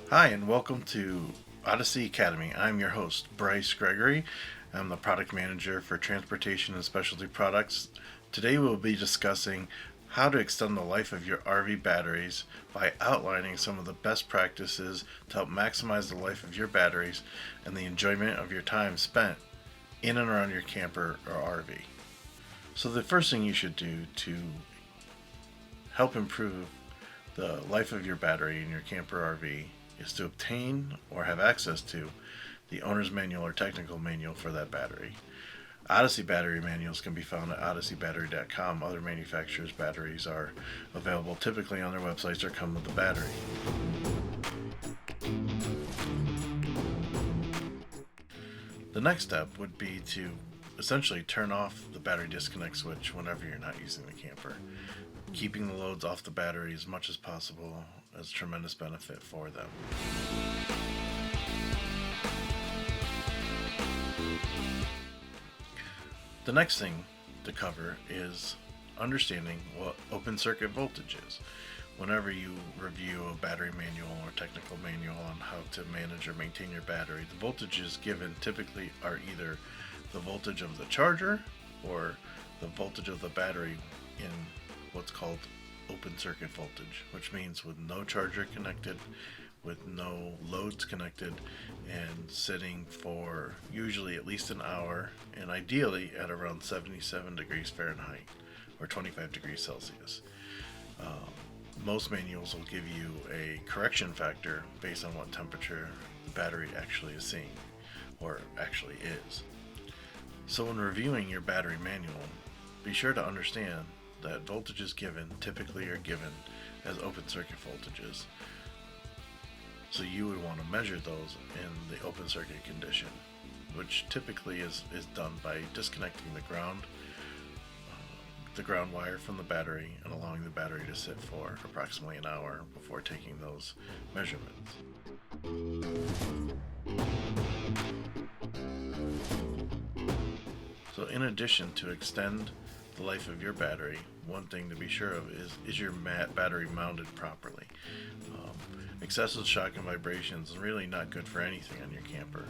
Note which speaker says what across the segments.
Speaker 1: Hi, and welcome to ODYSSEY Academy. I'm your host, Bryce Gregory. I'm the product manager for transportation and specialty products. Today we'll be discussing how to extend the life of your RV batteries by outlining some of the best practices to help maximize the life of your batteries and the enjoyment of your time spent in and around your camper or RV. So the first thing you should do to help improve the life of your battery in your camper RV is to obtain or have access to the owner's manual or technical manual for that battery. ODYSSEY battery manuals can be found at ODYSSEYBattery.com. Other manufacturers' batteries are available typically on their websites or come with the battery. The next step would be to essentially turn off the battery disconnect switch whenever you're not using the camper. Keeping the loads off the battery as much as possible has tremendous benefit for them. The next thing to cover is understanding what open circuit voltage is. Whenever you review a battery manual or technical manual on how to manage or maintain your battery, the voltages given typically are either the voltage of the charger or the voltage of the battery in what's called open circuit voltage, which means with no charger connected, with no loads connected, and sitting for usually at least an hour, and ideally at around 77 degrees Fahrenheit or 25 degrees Celsius. Most manuals will give you a correction factor based on what temperature the battery actually is seeing or actually is. So when reviewing your battery manual, be sure to understand that voltages given typically are given as open circuit voltages. So you would want to measure those in the open circuit condition, which typically is done by disconnecting the ground wire from the battery and allowing the battery to sit for approximately an hour before taking those measurements. So in addition to extend the life of your battery, one thing to be sure of is your battery mounted properly. Excessive shock and vibrations is really not good for anything on your camper.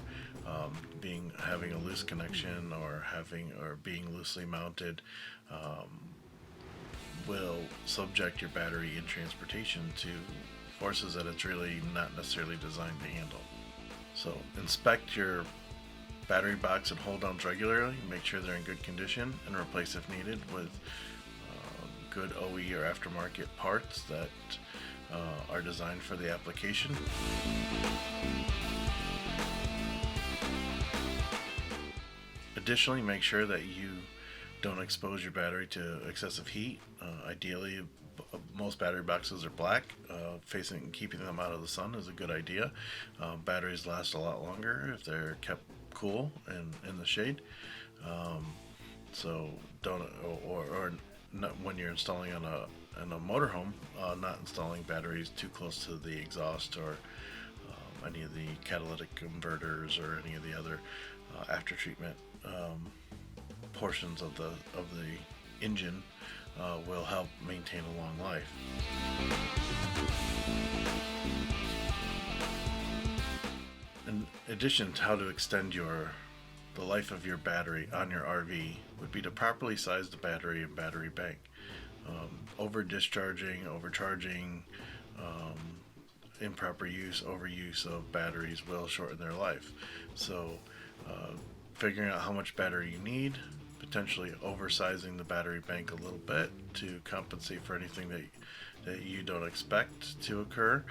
Speaker 1: Having a loose connection or being loosely mounted will subject your battery in transportation to forces that it's really not necessarily designed to handle. So inspect your battery box and hold downs regularly, make sure they're in good condition, and replace if needed with good OE or aftermarket parts that are designed for the application. Additionally, make sure that you don't expose your battery to excessive heat. Ideally, most battery boxes are black. Keeping them out of the sun is a good idea. Batteries last a lot longer if they're kept cool and in the shade. So don't or not, when you're installing in a motorhome, not installing batteries too close to the exhaust or any of the catalytic converters or any of the other after treatment portions of the engine will help maintain a long life. In addition to how to extend the life of your battery on your RV would be to properly size the battery and battery bank. Over discharging, overcharging, improper overuse of batteries will shorten their life. So figuring out how much battery you need, potentially oversizing the battery bank a little bit to compensate for anything that you don't expect to occur,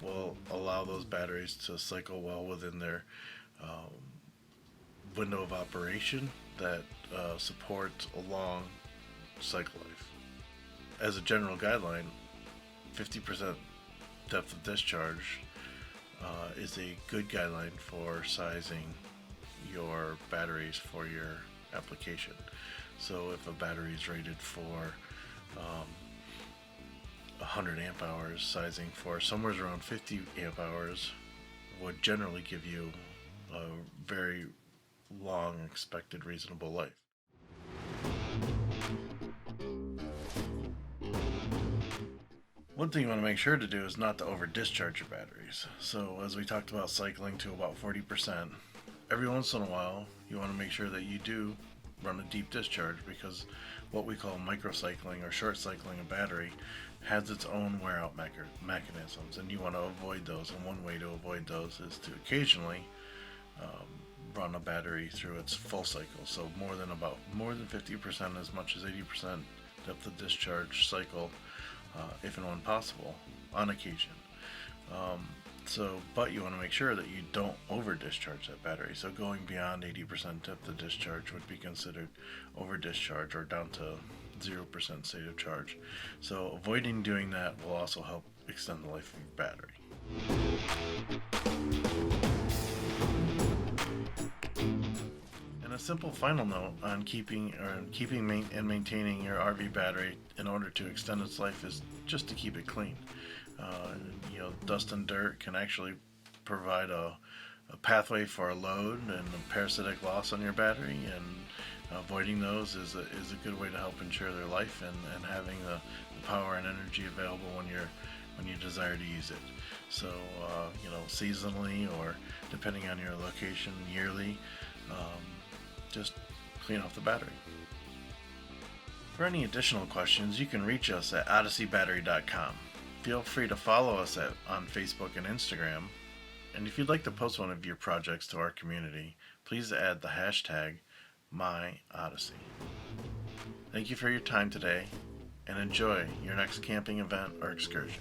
Speaker 1: will allow those batteries to cycle well within their window of operation that supports a long cycle life. As a general guideline, 50% depth of discharge is a good guideline for sizing your batteries for your application. So if a battery is rated for 100 amp hours, sizing for somewhere around 50 amp hours would generally give you a very long expected reasonable life. One thing you want to make sure to do is not to over discharge your batteries. So as we talked about cycling to about 40%, every once in a while you want to make sure that you do run a deep discharge, because what we call microcycling or short cycling a battery has its own wear out mechanisms, and you want to avoid those. And one way to avoid those is to occasionally run a battery through its full cycle. So more than 50%, as much as 80% depth of discharge cycle, if and when possible, on occasion. But you want to make sure that you don't over discharge that battery. So going beyond 80% depth of discharge would be considered over discharge, or down to 0% state of charge. So avoiding doing that will also help extend the life of your battery. And a simple final note on keeping and maintaining your RV battery in order to extend its life is just to keep it clean. Dust and dirt can actually provide a pathway for a load and a parasitic loss on your battery, and avoiding those is a good way to help ensure their life and having the power and energy available when you desire to use it. So seasonally, or depending on your location, yearly, just clean off the battery. For any additional questions, you can reach us at ODYSSEYBattery.com. Feel free to follow us on Facebook and Instagram. And if you'd like to post one of your projects to our community, please add the hashtag #MyOdyssey. Thank you for your time today, and enjoy your next camping event or excursion.